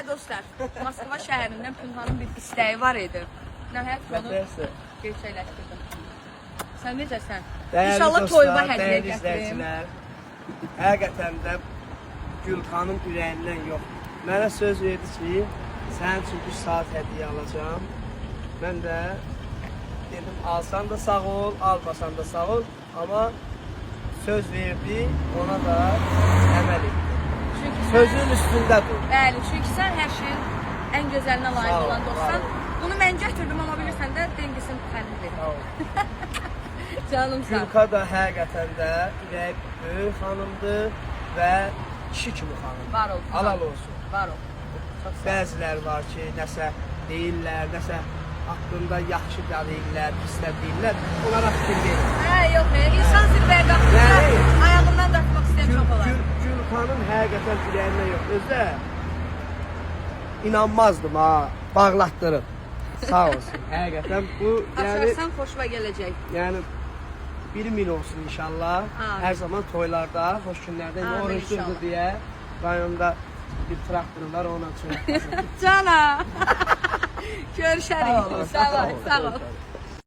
dostlar, Moskva şəhərindən Pünhanın bir istəyi var idi. Nəhayət onu gerçəkləşdirdim. Sən necəsən? İnşallah toyuma hədiyyə gətirim. Həqiqətən də Gülxanın ürəyindən yox. Mənə söz verdi ki, sənin üçün bir saat hədiyyə alacağım. Mən də dedim, alsan da sağ ol, almasan da sağ ol. Amma söz verdi, ona da əməl etdi. Sözün üstündə dur. Bəli, çünki sən hər şeyin ən gözəlinə layiq olan dostsan. Bunu mən gətirdim, amma bilirsən də dengisini xərcim verim. Canım sağ. Gülxa da həqiqətən də ürək böyük xanımdır və kişi kimi xanım. Var olsun. Halal olsun. Var ol. Bəzilər var ki, nəsə deyirlər, nəsə haqqında yaxşı da deyirlər, pis də deyirlər. Onlara fikir verin. Yox, insan zirvəyə qalxırsa, ayağından dartmaq istəyən çox olar. Gülxanın həqiqətən ürəyindən yox. Özdə inanmazdım ha, bağlatdırıb. Sağ olsun. Həqiqətən bu Açarsan xoşuma gələcək. Yəni 1000 olsun inşallah. Hər zaman toylarda, xoş günlərdə orucludur deyə rayonda bir traktorum var, ona üçün. Cana. Görüşərik. Sağ ol.